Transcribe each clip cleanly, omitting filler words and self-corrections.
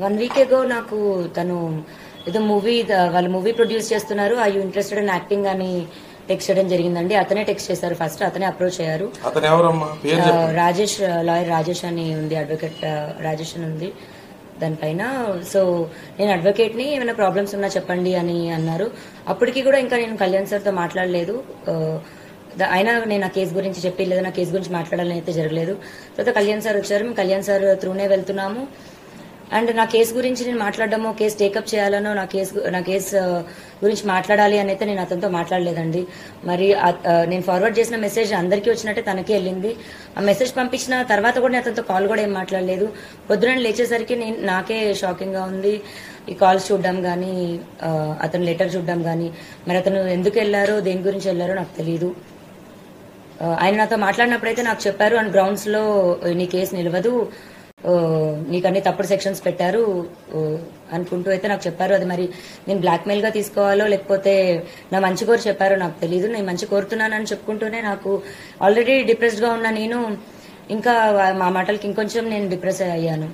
1 week ago నాకు తను ఏదో వాళ్ళు మూవీ ప్రొడ్యూస్ చేస్తున్నారు, I you interested in acting అని టెక్స్ట్ చేయడం జరిగిందండి. అతనే టెక్స్ట్ చేశారు, ఫస్ట్ అతనే అప్రోచ్ అయ్యారు. రాజేష్, లాయర్ రాజేష్ అని ఉంది, అడ్వకేట్ రాజేష్ అని ఉంది దానిపైన. సో నేను అడ్వకేట్ని, ఏమైనా ప్రాబ్లమ్స్ ఉన్నా చెప్పండి అని అన్నారు. అప్పటికి కూడా ఇంకా నేను కళ్యాణ్ సార్తో మాట్లాడలేదు. అయినా నేను ఆ కేసు గురించి చెప్పి లేదా నా కేసు గురించి మాట్లాడాలని అయితే జరగలేదు. తర్వాత కళ్యాణ్ సార్ వచ్చారు, మేము కళ్యాణ్ సార్ త్రూనే వెళ్తున్నాము. అండ్ నా కేసు గురించి నేను మాట్లాడడమో, కేసు టేకప్ చేయాలనో, నా కేసు గురించి మాట్లాడాలి అని అయితే నేను అతనితో మాట్లాడలేదండి. మరి నేను ఫార్వర్డ్ చేసిన మెసేజ్ అందరికీ వచ్చినట్టే తనకే వెళ్ళింది. ఆ మెసేజ్ పంపించిన తర్వాత కూడా నేను అతనితో కాల్ కూడా ఏం మాట్లాడలేదు. పొద్దున లేచేసరికి నాకే షాకింగ్ గా ఉంది. ఈ కాల్స్ చూడడం కానీ, అతను లెటర్ చూడడం కానీ, మరి అతను ఎందుకు వెళ్లారో, దేని గురించి వెళ్లారో నాకు తెలియదు. ఆయన నాతో మాట్లాడినప్పుడైతే నాకు చెప్పారు, అండ్ గ్రౌండ్స్ లో నీ కేసు నిలవదు, నీకు అన్ని తప్పుడు సెక్షన్స్ పెట్టారు అనుకుంటూ అయితే నాకు చెప్పారు. అది మరి నేను బ్లాక్మెయిల్ గా తీసుకోవాలో లేకపోతే నా మంచి కోరి చెప్పారో నాకు తెలియదు. నేను మంచి కోరుతున్నానని చెప్పుకుంటూనే నాకు ఆల్రెడీ డిప్రెస్డ్ గా ఉన్న నేను ఇంకా మా మాటలకి ఇంకొంచెం నేను డిప్రెస్ అయ్యాను.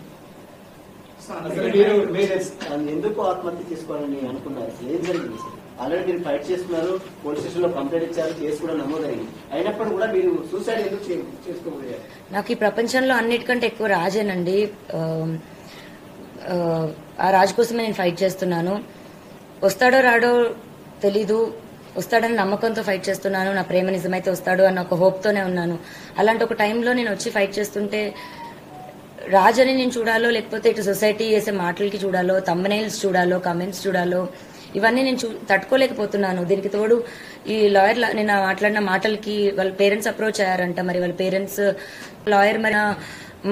ఎందుకు ఆత్మహత్య తీసుకోవాలని అనుకున్నారు? ఏం జరిగింది? ఆల్రెడీ మీరు ఫైట్ చేస్తున్నారు, పోలీస్ స్టేషన్ లో కంప్లైంట్ ఇచ్చారు, కేసు కూడా నమోదైంది. అయినప్పుడు కూడా మీరు సూసైడ్ ఎందుకు చేసుకోబోయారు? నాకు ఈ ప్రపంచంలో అన్నిటికంటే ఎక్కువ రాజేనండి. ఆ రాజు కోసమే నేను ఫైట్ చేస్తున్నాను. వస్తాడో రాడో తెలీదు, వస్తాడని నమ్మకంతో ఫైట్ చేస్తున్నాను. నా ప్రేమ నిజమైతే వస్తాడు అన్న ఒక హోప్ తోనే ఉన్నాను. అలాంటి ఒక టైంలో నేను వచ్చి ఫైట్ చేస్తుంటే రాజని నేను చూడాలో, లేకపోతే ఇటు సొసైటీ చేసే మాటలకి చూడాలో, థంబ్నెయిల్స్ చూడాలో, కమెంట్స్ చూడాలో, ఇవన్నీ నేను తట్టుకోలేకపోతున్నాను. దీనికి తోడు ఈ లాయర్ నేను మాట్లాడిన మాటలకి వాళ్ళ పేరెంట్స్ అప్రోచ్ అయ్యారంట. మరి వాళ్ళ పేరెంట్స్ లాయర్ మరి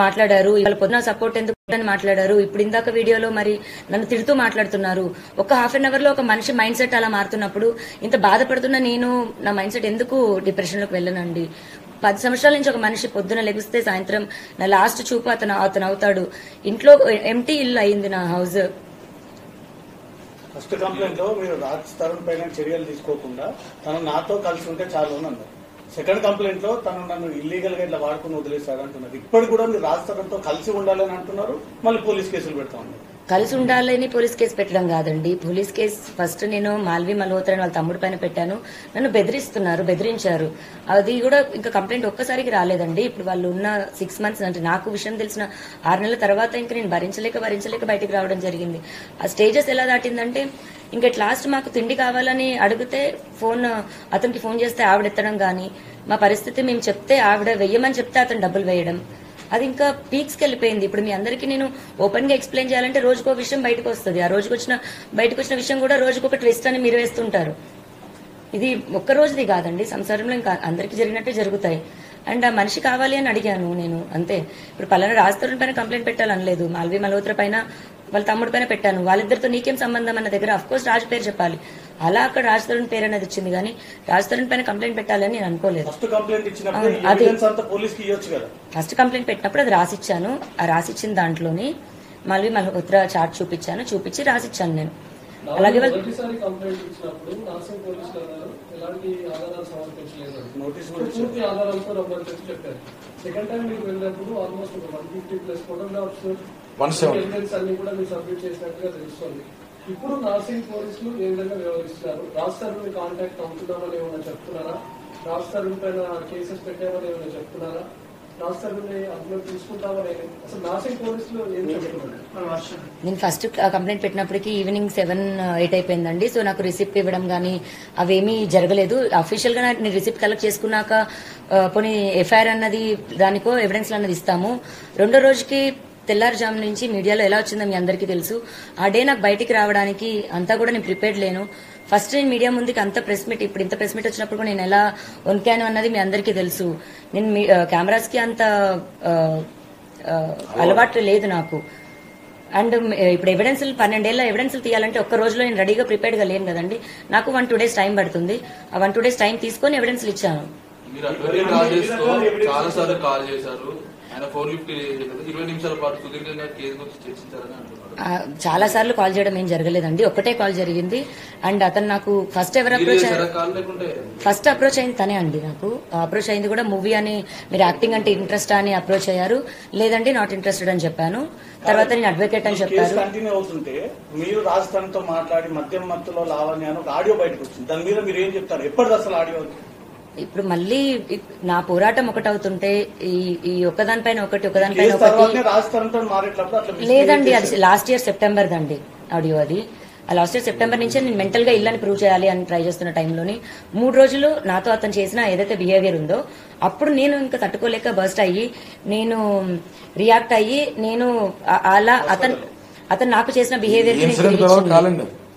మాట్లాడారు, వాళ్ళ పొద్దున సపోర్ట్ ఎందుకు అని మాట్లాడారు. ఇప్పుడు ఇందాక వీడియోలో మరి నన్ను తిడుతూ మాట్లాడుతున్నారు. ఒక హాఫ్ అన్ అవర్ లో ఒక మనిషి మైండ్ సెట్ అలా మారుతున్నప్పుడు ఇంత బాధపడుతున్న నేను నా మైండ్ సెట్ ఎందుకు డిప్రెషన్ లోకి వెళ్ళనండి? 10 సంవత్సరాల నుంచి ఒక మనిషి పొద్దున లెగిస్తే సాయంత్రం నా లాస్ట్ చూపు అతను అవుతాడు. ఇంట్లో ఎంటీ ఇల్లు అయింది నా హౌస్. ఫస్ట్ కంప్లైంట్ లో మీరు రాజ్ తరుణ్ పైన చర్యలు తీసుకోకుండా తను నాతో కలిసి ఉంటే చాలు అని అన్నారు. సెకండ్ కంప్లైంట్ లో తను నన్ను ఇల్లీగల్ గా ఇట్లా వాడుకుని వదిలేశాడు అంటున్నారు. ఇప్పుడు కూడా మీరు రాజ్ తరుణ్ తో కలిసి ఉండాలని అంటున్నారు, మళ్ళీ పోలీస్ కేసులు పెడతా ఉన్నారు. కలిసి ఉండాలని పోలీస్ కేసు పెట్టడం కాదండి. పోలీస్ కేసు ఫస్ట్ నేను మాల్వి మల్హోత్రా వాళ్ళ తమ్ముడి పైన పెట్టాను. నన్ను బెదిరించారు. అది కూడా ఇంకా కంప్లైంట్ ఒక్కసారికి రాలేదండి. ఇప్పుడు వాళ్ళు ఉన్న 6 months అంటే నాకు విషయం తెలిసిన 6 నెలల తర్వాత ఇంకా నేను భరించలేక బయటికి రావడం జరిగింది. ఆ స్టేజెస్ ఎలా దాటిందంటే ఇంకా లాస్ట్ మాకు తిండి కావాలని అడిగితే అతనికి ఫోన్ చేస్తే ఆవిడ ఎత్తడం గానీ, మా పరిస్థితి మేము చెప్తే ఆవిడ వెయ్యమని చెప్తే అతను డబ్బులు వేయడం, అది ఇంకా పీక్స్కి వెళ్ళిపోయింది. ఇప్పుడు మీ అందరికీ నేను ఓపెన్ గా ఎక్స్ప్లెయిన్ చేయాలంటే రోజుకో విషయం బయటకు వస్తుంది. ఆ బయటకు వచ్చిన విషయం కూడా రోజుకొక ట్విస్ట్ అని మీరు వేస్తుంటారు. ఇది ఒక్క రోజుది కాదండి, సంసారంలో ఇంకా అందరికీ జరిగినట్టే జరుగుతాయి. అండ్ ఆ మనిషి కావాలి అని అడిగాను నేను, అంతే. ఇప్పుడు పలానా రాజ్ తరుణ్ పైన కంప్లైంట్ పెట్టాలనలేదు, మాల్వి మల్హోత్రా పైన వాళ్ళ తమ్ముడి పైన పెట్టాను. వాళ్ళిద్దరితో నీకేం సంబంధం అన్న దగ్గర అఫ్కోర్స్ రాజు పేరు చెప్పాలి. అలా అక్కడ రాజ్ తరుణ్ పేరు అనేది వచ్చింది, కానీ రాజ్ తరుణ్ పైన కంప్లైంట్ పెట్టాలని నేను అనుకోలేదు. ఫస్ట్ కంప్లైంట్ పెట్టినప్పుడు అది రాసిచ్చాను. ఆ రాసిచ్చిన దాంట్లోని మాల్వి మల్హోత్రా చార్ట్ చూపించి రాసిచ్చాను నేను. అలాగే సెకండ్ టైం మీకు వెళ్ళినప్పుడు ఆల్మోస్ట్ 150+ ఫోటోగ్రాఫ్స్ అన్ని కూడా మీరు సబ్మిట్ చేసినట్టుగా తెలుస్తుంది. ఇప్పుడు నార్సింగ్ పోలీసులు ఏ విధంగా వ్యవహరిస్తున్నారు? రాజ్ తరుణ్ కాంటాక్ట్ అవుతున్నామని ఏమైనా చెప్తున్నారా? రాజ్ తరుణ్ పైన కేసెస్ పెట్టామని ఏమైనా చెప్తున్నారా? రాజ్ తరుణ్ అందులో తీసుకుంటామని అసలు నార్సింగ్ పోలీసులు ఏం చెప్తున్నారు? నేను ఫస్ట్ కంప్లైంట్ పెట్టినప్పటికీ ఈవినింగ్ 7-8 అయిపోయిందండి. సో నాకు రిసిప్ట్ ఇవ్వడం కానీ అవేమీ జరగలేదు. అఫీషియల్ గా నేను రిసిప్ట్ కలెక్ట్ చేసుకున్నాక పోనీ ఎఫ్ఐఆర్ అన్నది దానికో ఎవిడెన్స్ అన్నది ఇస్తాము. రెండో రోజుకి తెల్లారుజాము నుంచి మీడియాలో ఎలా వచ్చిందో మీ అందరికీ తెలుసు. ఆ డే నాకు బయటికి రావడానికి అంతా కూడా నేను ప్రిపేర్డ్ లేను. ఫస్ట్ నేను మీడియా ముందుకి అంత ప్రెస్ మీట్, ఇప్పుడు ఇంత ప్రెస్ మీట్ వచ్చినప్పుడు కూడా నేను ఎలా వణికాను అన్నది మీ అందరికీ తెలుసు. నేను కెమెరాస్ కి అంత అలవాటు లేదు నాకు. అండ్ ఇప్పుడు ఎవిడెన్స్లు 12 ఏళ్ల ఎవిడెన్స్లు తీయాలంటే ఒక్క రోజులో నేను రెడీగా ప్రిపేర్డ్ గా లేను కదండి. నాకు 1-2 days టైం పడుతుంది. ఆ 1-2 days టైం తీసుకొని ఎవిడెన్స్లు ఇచ్చాను. మీరు అటువంటి రాజేష్తో చాలా సార్లు కాల్ చేశారు, ఆయన ఫోన్ లిఫ్ట్ 20 నిమిషాల పాటు సుదీర్ఘంగా కేసు గురించి చర్చించారని అంటున్నారు. చాలా సార్లు కాల్ చేయడం ఏం జరగలేదండి, ఒకటే కాల్ జరిగింది. అండ్ అతను నాకు ఫస్ట్ ఎవరు అప్రోచ్ ఫస్ట్ అప్రోచ్ అయింది తనే అండి. నాకు అప్రోచ్ అయింది కూడా మూవీ అని, మీరు యాక్టింగ్ అంటే ఇంట్రెస్ట్ అని అప్రోచ్ అయ్యారు. లేదండి నాట్ ఇంట్రెస్టెడ్ అని చెప్పాను. తర్వాత నేను అడ్వకేట్ అని చెప్పారు. కంటిన్యూ అవుతుంటే మీరు రాజస్థాన్తో మాట్లాడి మద్యం మత్తులో లావణ్య అని ఒక ఆడియో బయటకు వచ్చింది, దాని మీద మీరు ఏం చెప్తారు? ఎప్పటిది అసలు ఆడియో? ఇప్పుడు మళ్ళీ నా పోరాటం ఒకటవుతుంటే ఈ ఒకదానిపైన ఒకటి ఒకదానిపైన ఒకటి లేదండి. అది లాస్ట్ ఇయర్ సెప్టెంబర్ దండి ఆడియో. అది లాస్ట్ ఇయర్ సెప్టెంబర్ నుంచే నేను మెంటల్ గా ఇల్లని ప్రూవ్ చేయాలి అని ట్రై చేస్తున్న టైంలోని 3 రోజులు నాతో అతను చేసిన ఏదైతే బిహేవియర్ ఉందో అప్పుడు నేను ఇంకా తట్టుకోలేక బర్స్ట్ అయ్యి నేను రియాక్ట్ అయ్యి నేను అలా అతను నాకు చేసిన బిహేవియర్